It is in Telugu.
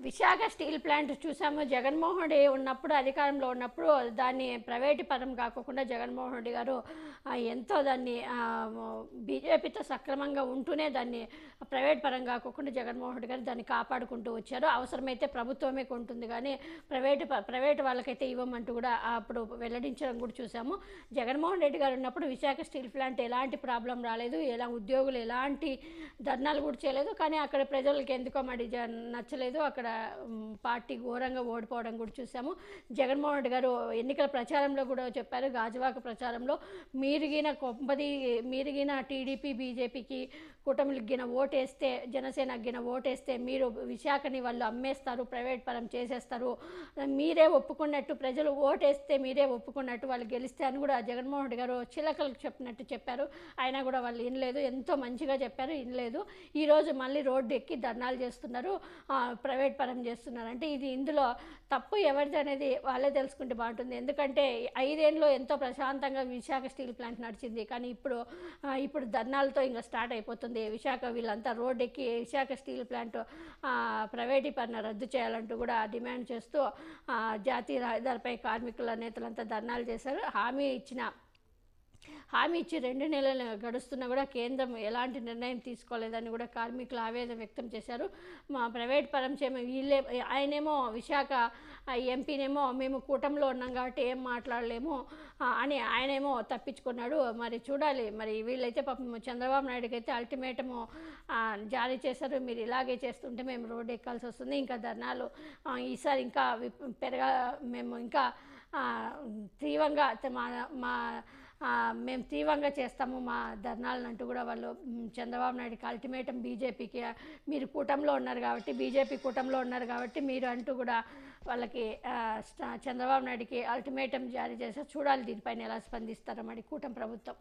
విశాఖ స్టీల్ ప్లాంట్ చూసాము. జగన్మోహన్ రెడ్డి ఉన్నప్పుడు, అధికారంలో ఉన్నప్పుడు దాన్ని ప్రైవేటు పరం కాకోకుండా జగన్మోహన్ రెడ్డి గారు ఎంతో దాన్ని బీజేపీతో సక్రమంగా ఉంటూనే దాన్ని ప్రైవేట్ పరం కాకోకుండా జగన్మోహన్ రెడ్డి గారు దాన్ని కాపాడుకుంటూ వచ్చారు. అవసరమైతే ప్రభుత్వమే కొంటుంది కానీ ప్రైవేటు వాళ్ళకైతే ఇవ్వమంటూ కూడా అప్పుడు వెల్లడించడం కూడా చూసాము. జగన్మోహన్ రెడ్డి గారు ఉన్నప్పుడు విశాఖ స్టీల్ ప్లాంట్ ఎలాంటి ప్రాబ్లం రాలేదు, ఉద్యోగులు ఎలాంటి ధర్నాలు కూడా చేయలేదు. కానీ అక్కడ ప్రజలకి ఎందుకో మరి నచ్చలేదు. అక్కడ పార్టీ ఘోరంగా ఓడిపోవడం కూడా చూసాము. జగన్మోహన్ రెడ్డి గారు ఎన్నికల ప్రచారంలో కూడా చెప్పారు, గాజువాక ప్రచారంలో మీరుగిన టీడీపీ బీజేపీకి కూటమికి గిన ఓటేస్తే, జనసేనకి గిన ఓటేస్తే మీరు విశాఖని వాళ్ళు అమ్మేస్తారు, ప్రైవేట్ పరం చేసేస్తారు, మీరే ఒప్పుకున్నట్టు, ప్రజలు ఓటేస్తే మీరే ఒప్పుకున్నట్టు, వాళ్ళు గెలిస్తే అని కూడా జగన్మోహన్ రెడ్డి గారు చిలకలకు చెప్పినట్టు చెప్పారు. అయినా కూడా వాళ్ళు వినలేదు. ఎంతో మంచిగా చెప్పారు, వినలేదు. ఈరోజు మళ్ళీ రోడ్డు ఎక్కి ధర్నాలు చేస్తున్నారు, ప్రైవేట్ పరం చేస్తున్నారు. అంటే ఇందులో తప్పు ఎవరిది అనేది వాళ్ళే తెలుసుకుంటే బాగుంటుంది. ఎందుకంటే 5 ఏళ్ళలో ఎంతో ప్రశాంతంగా విశాఖ స్టీల్ ప్లాంట్ నడిచింది. కానీ ఇప్పుడు ధర్నాలతో ఇంకా స్టార్ట్ అయిపోతుంది. విశాఖ వీళ్ళంతా రోడ్డు ఎక్కి విశాఖ స్టీల్ ప్లాంట్ ప్రైవేటీకరణ రద్దు చేయాలంటూ కూడా డిమాండ్ చేస్తూ జాతీయ రహదారిపై కార్మికుల నేతలంతా ధర్నాలు చేశారు. హామీ ఇచ్చి 2 నెలలు గడుస్తున్నా కూడా కేంద్రం ఎలాంటి నిర్ణయం తీసుకోలేదని కూడా కార్మికులు ఆవేదన వ్యక్తం చేశారు. మా ప్రైవేట్ పరం ఆయనేమో విశాఖ ఎంపీనేమో మేము కూటమిలో ఉన్నాం కాబట్టి ఏం మాట్లాడలేము అని ఆయనేమో తప్పించుకున్నాడు. మరి చూడాలి, మరి వీళ్ళైతే పాపం చంద్రబాబు నాయుడుకి అయితే అల్టిమేటము జారీ చేశారు. మీరు ఇలాగే చేస్తుంటే మేము రోడ్డు ఎక్కాల్సి వస్తుంది, ఇంకా ధర్నాలు ఈసారి ఇంకా మేము ఇంకా తీవ్రంగా మేము తీవ్రంగా చేస్తాము మా ధర్నాలను అంటూ కూడా వాళ్ళు చంద్రబాబు నాయుడుకి అల్టిమేటం, బీజేపీకి మీరు కూటమిలో ఉన్నారు కాబట్టి, బీజేపీ కూటమిలో ఉన్నారు కాబట్టి మీరు అంటూ కూడా వాళ్ళకి చంద్రబాబు నాయుడుకి అల్టిమేటం జారీ చేశారు. చూడాలి దీనిపైన ఎలా స్పందిస్తారో మరి కూటమి ప్రభుత్వం.